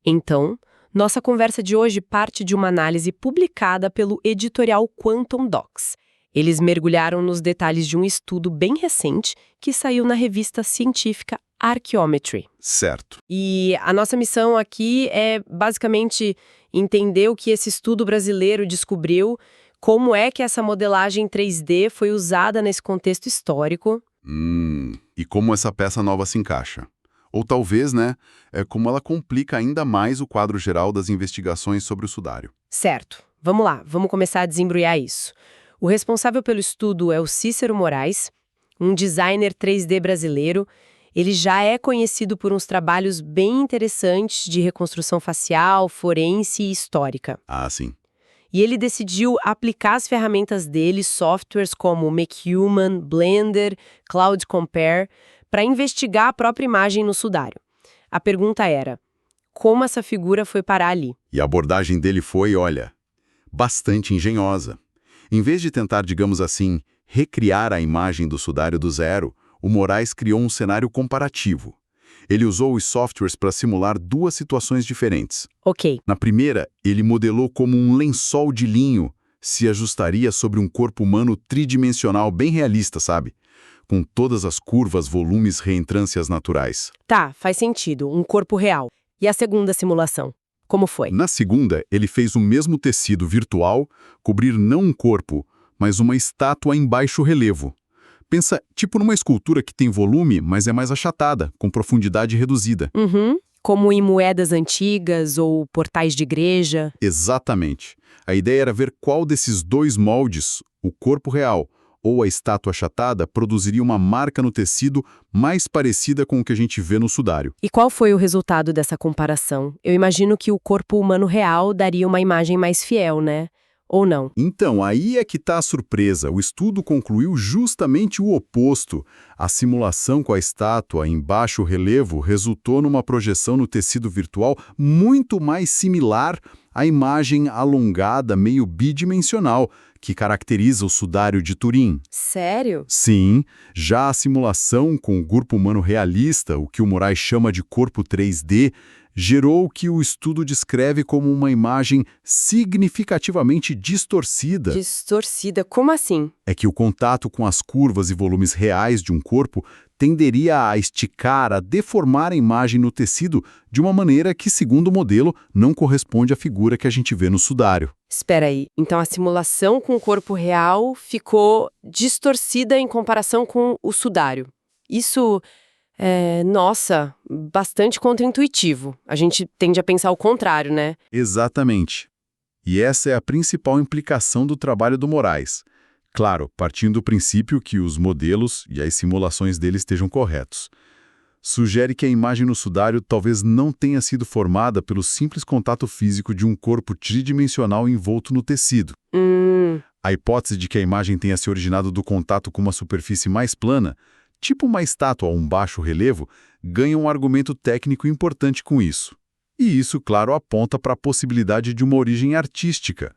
Então, nossa conversa de hoje parte de uma análise publicada pelo editorial Quantum Docs. Eles mergulharam nos detalhes de um estudo bem recente que saiu na revista científica Archaeometry. Certo. E a nossa missão aqui é basicamente entender o que esse estudo brasileiro descobriu, como é que essa modelagem 3D foi usada nesse contexto histórico. E como essa peça nova se encaixa. Ou talvez, como ela complica ainda mais o quadro geral das investigações sobre o sudário. Certo. Vamos lá, vamos começar a desembrulhar isso. O responsável pelo estudo é o Cícero Moraes, um designer 3D brasileiro. Ele já é conhecido por uns trabalhos bem interessantes de reconstrução facial, forense e histórica. Ah, sim. E ele decidiu aplicar as ferramentas dele, softwares como MakeHuman, Blender, Cloud Compare, para investigar a própria imagem no sudário. A pergunta era, como essa figura foi parar ali? E a abordagem dele foi, bastante engenhosa. Em vez de tentar, digamos assim, recriar a imagem do sudário do zero, o Moraes criou um cenário comparativo. Ele usou os softwares para simular duas situações diferentes. Ok. Na primeira, ele modelou como um lençol de linho se ajustaria sobre um corpo humano tridimensional bem realista, sabe? Com todas as curvas, volumes, reentrâncias naturais. Tá, faz sentido, um corpo real. E a segunda simulação? Como foi? Na segunda, ele fez o mesmo tecido virtual cobrir não um corpo, mas uma estátua em baixo relevo. Pensa, tipo numa escultura que tem volume, mas é mais achatada, com profundidade reduzida. Como em moedas antigas ou portais de igreja. Exatamente. A ideia era ver qual desses dois moldes, o corpo real ou a estátua achatada, produziria uma marca no tecido mais parecida com o que a gente vê no sudário. E qual foi o resultado dessa comparação? Eu imagino que o corpo humano real daria uma imagem mais fiel, né? Ou não? Então, aí é que está a surpresa. O estudo concluiu justamente o oposto. A simulação com a estátua em baixo relevo resultou numa projeção no tecido virtual muito mais similar à imagem alongada, meio bidimensional, que caracteriza o sudário de Turim. Sério? Sim, já a simulação com o corpo humano realista, o que o Moraes chama de corpo 3D, gerou o que o estudo descreve como uma imagem significativamente distorcida. Distorcida? Como assim? É que o contato com as curvas e volumes reais de um corpo tenderia a esticar, a deformar a imagem no tecido de uma maneira que, segundo o modelo, não corresponde à figura que a gente vê no sudário. Espera aí, então a simulação com o corpo real ficou distorcida em comparação com o sudário. Isso nossa, bastante contraintuitivo. A gente tende a pensar o contrário, né? Exatamente. E essa é a principal implicação do trabalho do Moraes. Claro, partindo do princípio que os modelos e as simulações dele estejam corretos. Sugere que a imagem no sudário talvez não tenha sido formada pelo simples contato físico de um corpo tridimensional envolto no tecido. A hipótese de que a imagem tenha se originado do contato com uma superfície mais plana, tipo uma estátua ou um baixo relevo, ganha um argumento técnico importante com isso. E isso, claro, aponta para a possibilidade de uma origem artística.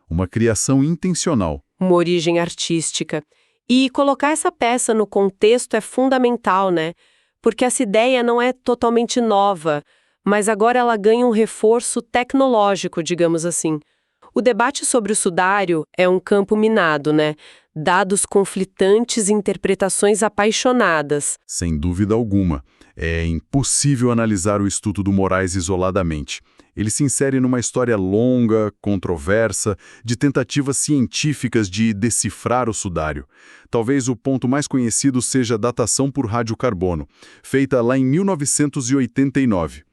Uma criação intencional. Uma origem artística. E colocar essa peça no contexto é fundamental, né? Porque essa ideia não é totalmente nova, mas agora ela ganha um reforço tecnológico, digamos assim. O debate sobre o sudário é um campo minado, né? Dados conflitantes e interpretações apaixonadas. Sem dúvida alguma. É impossível analisar o estudo do Moraes isoladamente. Ele se insere numa história longa, controversa, de tentativas científicas de decifrar o sudário. Talvez o ponto mais conhecido seja a datação por radiocarbono, feita lá em 1989.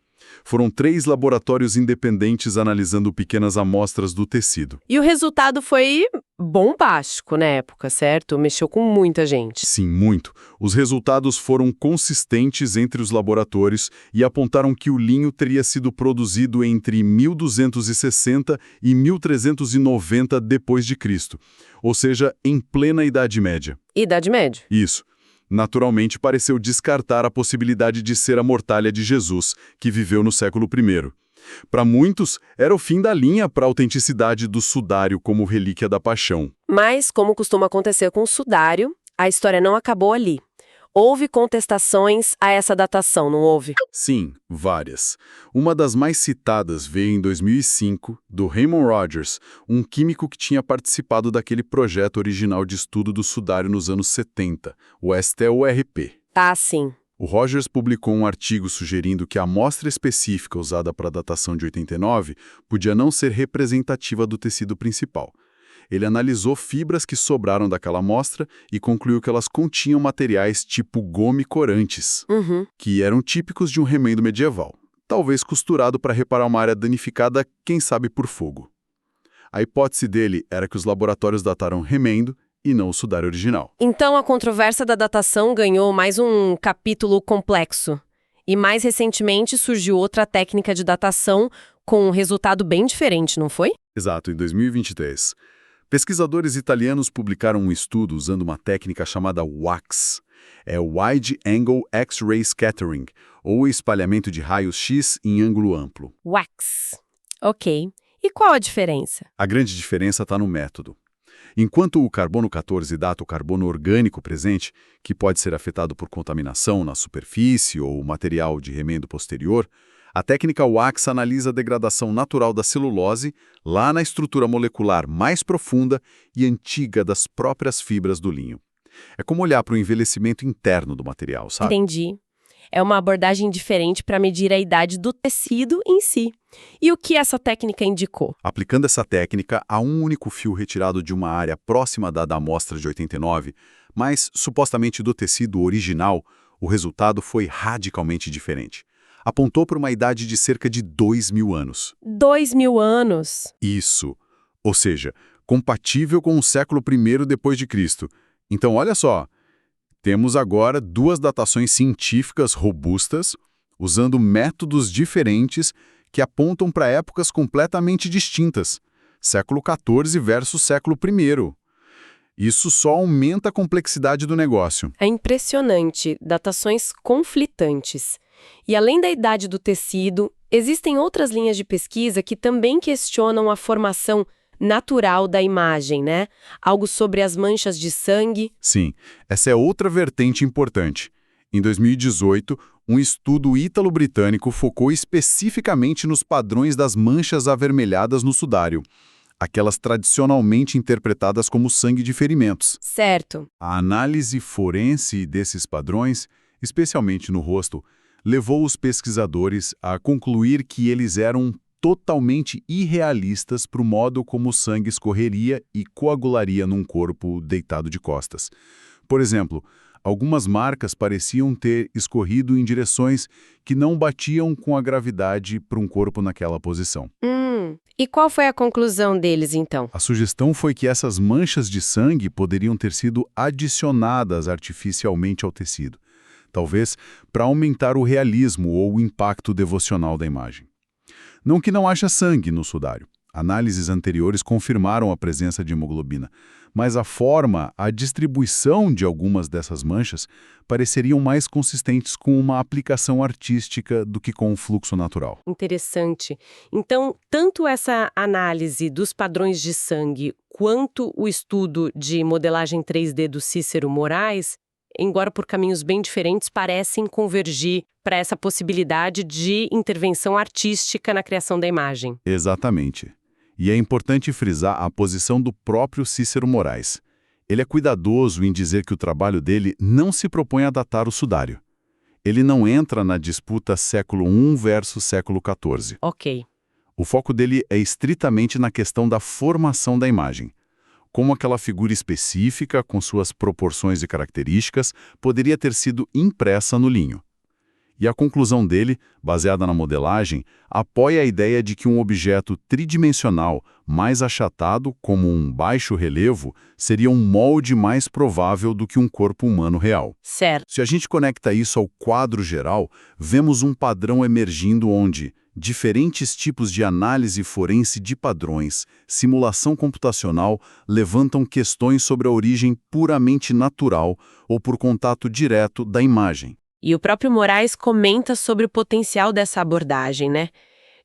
Foram 3 laboratórios independentes analisando pequenas amostras do tecido. E o resultado foi bombástico na época, certo? Mexeu com muita gente. Sim, muito. Os resultados foram consistentes entre os laboratórios e apontaram que o linho teria sido produzido entre 1260 e 1390 d.C., ou seja, em plena Idade Média. Idade Média? Isso. Naturalmente, pareceu descartar a possibilidade de ser a mortalha de Jesus, que viveu no século I. Para muitos, era o fim da linha para a autenticidade do sudário como relíquia da paixão. Mas, como costuma acontecer com o sudário, a história não acabou ali. Houve contestações a essa datação, não houve? Sim, várias. Uma das mais citadas veio em 2005, do Raymond Rogers, um químico que tinha participado daquele projeto original de estudo do sudário nos anos 70, o STURP. Ah, sim. O Rogers publicou um artigo sugerindo que a amostra específica usada para a datação de 89 podia não ser representativa do tecido principal. Ele analisou fibras que sobraram daquela amostra e concluiu que elas continham materiais tipo gome corantes, que eram típicos de um remendo medieval, talvez costurado para reparar uma área danificada, quem sabe por fogo. A hipótese dele era que os laboratórios dataram remendo e não o sudário original. Então a controvérsia da datação ganhou mais um capítulo complexo. E mais recentemente surgiu outra técnica de datação com um resultado bem diferente, não foi? Exato, em 2023. Pesquisadores italianos publicaram um estudo usando uma técnica chamada WAX. É Wide Angle X-ray Scattering, ou espalhamento de raios-x em ângulo amplo. WAX. Ok. E qual a diferença? A grande diferença está no método. Enquanto o carbono 14 data o carbono orgânico presente, que pode ser afetado por contaminação na superfície ou material de remendo posterior, a técnica WAX analisa a degradação natural da celulose lá na estrutura molecular mais profunda e antiga das próprias fibras do linho. É como olhar para o envelhecimento interno do material, sabe? Entendi. É uma abordagem diferente para medir a idade do tecido em si. E o que essa técnica indicou? Aplicando essa técnica a um único fio retirado de uma área próxima da amostra de 89, mas supostamente do tecido original, o resultado foi radicalmente diferente. Apontou para uma idade de cerca de 2.000 anos. 2.000 anos? Isso. Ou seja, compatível com o século I depois de Cristo. Então, olha só. Temos agora duas datações científicas robustas, usando métodos diferentes que apontam para épocas completamente distintas. Século XIV versus século I. Isso só aumenta a complexidade do negócio. É impressionante, datações conflitantes. E além da idade do tecido, existem outras linhas de pesquisa que também questionam a formação natural da imagem, né? Algo sobre as manchas de sangue. Sim, essa é outra vertente importante. Em 2018, um estudo ítalo-britânico focou especificamente nos padrões das manchas avermelhadas no sudário, aquelas tradicionalmente interpretadas como sangue de ferimentos. Certo. A análise forense desses padrões, especialmente no rosto, levou os pesquisadores a concluir que eles eram totalmente irrealistas para o modo como o sangue escorreria e coagularia num corpo deitado de costas. Por exemplo, algumas marcas pareciam ter escorrido em direções que não batiam com a gravidade para um corpo naquela posição. E qual foi a conclusão deles, então? A sugestão foi que essas manchas de sangue poderiam ter sido adicionadas artificialmente ao tecido, talvez para aumentar o realismo ou o impacto devocional da imagem. Não que não haja sangue no sudário. Análises anteriores confirmaram a presença de hemoglobina, mas a forma, a distribuição de algumas dessas manchas pareceriam mais consistentes com uma aplicação artística do que com o fluxo natural. Interessante. Então, tanto essa análise dos padrões de sangue quanto o estudo de modelagem 3D do Cícero Moraes, embora por caminhos bem diferentes, parecem convergir para essa possibilidade de intervenção artística na criação da imagem. Exatamente. E é importante frisar a posição do próprio Cícero Moraes. Ele é cuidadoso em dizer que o trabalho dele não se propõe a datar o sudário. Ele não entra na disputa século I versus século XIV. Ok. O foco dele é estritamente na questão da formação da imagem. Como aquela figura específica, com suas proporções e características, poderia ter sido impressa no linho. E a conclusão dele, baseada na modelagem, apoia a ideia de que um objeto tridimensional, mais achatado, como um baixo relevo, seria um molde mais provável do que um corpo humano real. Certo. Se a gente conecta isso ao quadro geral, vemos um padrão emergindo onde diferentes tipos de análise forense de padrões, simulação computacional, levantam questões sobre a origem puramente natural ou por contato direto da imagem. E o próprio Moraes comenta sobre o potencial dessa abordagem, né?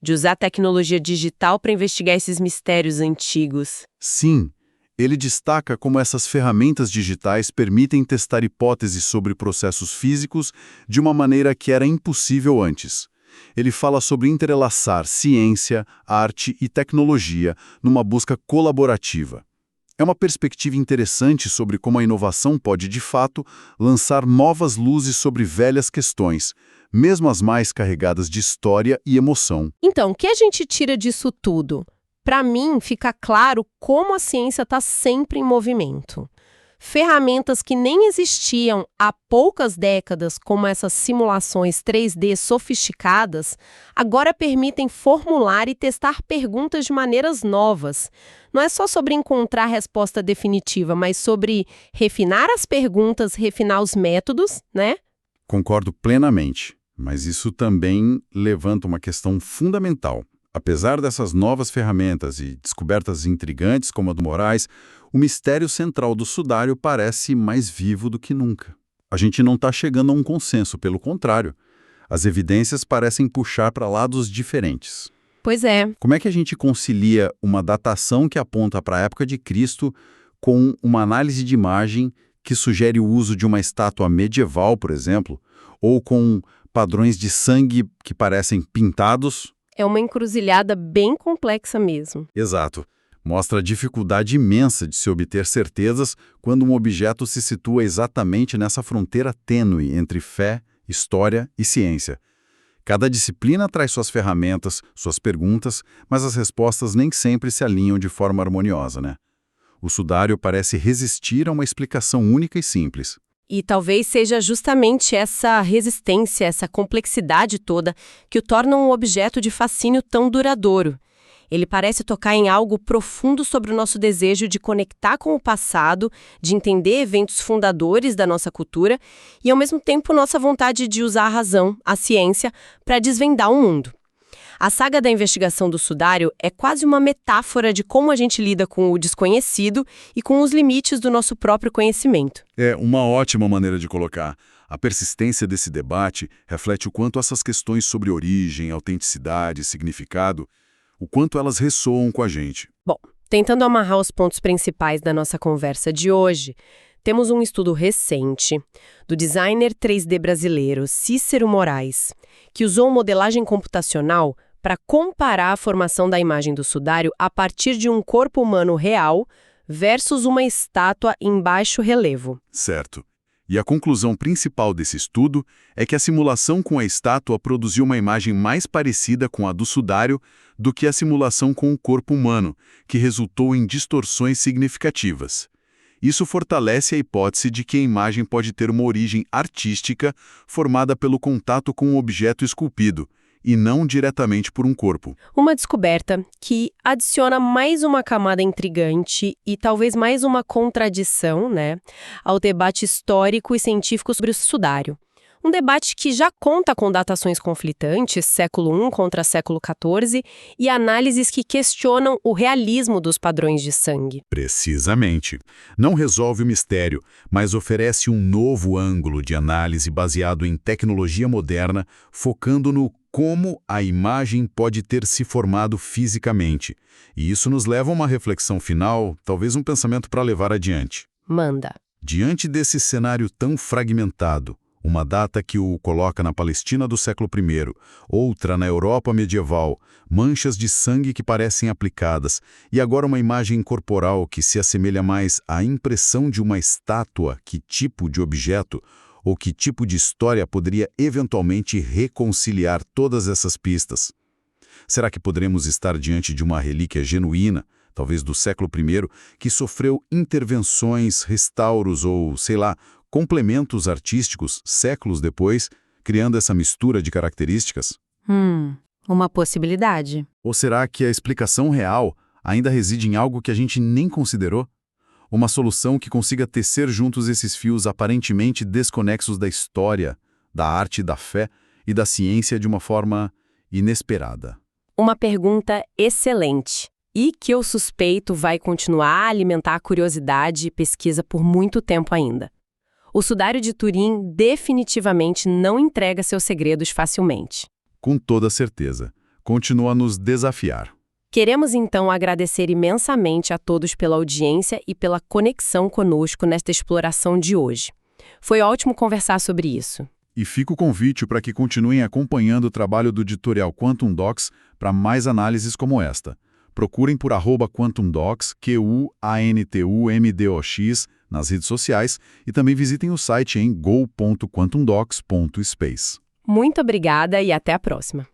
De usar tecnologia digital para investigar esses mistérios antigos. Sim, Ele destaca como essas ferramentas digitais permitem testar hipóteses sobre processos físicos de uma maneira que era impossível antes. Ele fala sobre entrelaçar ciência, arte e tecnologia numa busca colaborativa. É uma perspectiva interessante sobre como a inovação pode, de fato, lançar novas luzes sobre velhas questões, mesmo as mais carregadas de história e emoção. Então, o que a gente tira disso tudo? Para mim, fica claro como a ciência está sempre em movimento. Ferramentas que nem existiam há poucas décadas, como essas simulações 3D sofisticadas, agora permitem formular e testar perguntas de maneiras novas. Não é só sobre encontrar a resposta definitiva, mas sobre refinar as perguntas, refinar os métodos, né? Concordo plenamente, mas isso também levanta uma questão fundamental. Apesar dessas novas ferramentas e descobertas intrigantes como a do Moraes, o mistério central do sudário parece mais vivo do que nunca. A gente não está chegando a um consenso, pelo contrário. As evidências parecem puxar para lados diferentes. Pois é. Como é que a gente concilia uma datação que aponta para a época de Cristo com uma análise de imagem que sugere o uso de uma estátua medieval, por exemplo, ou com padrões de sangue que parecem pintados? É uma encruzilhada bem complexa mesmo. Exato. Mostra a dificuldade imensa de se obter certezas quando um objeto se situa exatamente nessa fronteira tênue entre fé, história e ciência. Cada disciplina traz suas ferramentas, suas perguntas, mas as respostas nem sempre se alinham de forma harmoniosa, né? O sudário parece resistir a uma explicação única e simples. E talvez seja justamente essa resistência, essa complexidade toda, que o torna um objeto de fascínio tão duradouro. Ele parece tocar em algo profundo sobre o nosso desejo de conectar com o passado, de entender eventos fundadores da nossa cultura e, ao mesmo tempo, nossa vontade de usar a razão, a ciência, para desvendar o mundo. A saga da investigação do sudário é quase uma metáfora de como a gente lida com o desconhecido e com os limites do nosso próprio conhecimento. É uma ótima maneira de colocar. A persistência desse debate reflete o quanto essas questões sobre origem, autenticidade, significado, o quanto elas ressoam com a gente. Bom, tentando amarrar os pontos principais da nossa conversa de hoje, temos um estudo recente do designer 3D brasileiro Cícero Moraes, que usou modelagem computacional para comparar a formação da imagem do sudário a partir de um corpo humano real versus uma estátua em baixo relevo. Certo. E a conclusão principal desse estudo é que a simulação com a estátua produziu uma imagem mais parecida com a do sudário do que a simulação com o corpo humano, que resultou em distorções significativas. Isso fortalece a hipótese de que a imagem pode ter uma origem artística formada pelo contato com um objeto esculpido, e não diretamente por um corpo. Uma descoberta que adiciona mais uma camada intrigante e talvez mais uma contradição, né, ao debate histórico e científico sobre o sudário. Um debate que já conta com datações conflitantes, século I contra século XIV, e análises que questionam o realismo dos padrões de sangue. Precisamente. Não resolve o mistério, mas oferece um novo ângulo de análise baseado em tecnologia moderna, focando no como a imagem pode ter se formado fisicamente. E isso nos leva a uma reflexão final, talvez um pensamento para levar adiante. Manda. Diante desse cenário tão fragmentado, uma data que o coloca na Palestina do século I, outra na Europa medieval, manchas de sangue que parecem aplicadas, e agora uma imagem corporal que se assemelha mais à impressão de uma estátua. Que tipo de objeto ou que tipo de história poderia eventualmente reconciliar todas essas pistas? Será que poderemos estar diante de uma relíquia genuína, talvez do século I, que sofreu intervenções, restauros ou, sei lá, complementos artísticos séculos depois, criando essa mistura de características? Uma possibilidade. Ou será que a explicação real ainda reside em algo que a gente nem considerou? Uma solução que consiga tecer juntos esses fios aparentemente desconexos da história, da arte, da fé e da ciência de uma forma inesperada? Uma pergunta excelente. E que eu suspeito vai continuar a alimentar a curiosidade e pesquisa por muito tempo ainda. O sudário de Turim definitivamente não entrega seus segredos facilmente. Com toda certeza. Continua a nos desafiar. Queremos então agradecer imensamente a todos pela audiência e pela conexão conosco nesta exploração de hoje. Foi ótimo conversar sobre isso. E fica o convite para que continuem acompanhando o trabalho do editorial Quantum Docs para mais análises como esta. Procurem por @QuantumDocs, QUANTUMDOX, nas redes sociais e também visitem o site em go.quantumdocs.space. Muito obrigada e até a próxima.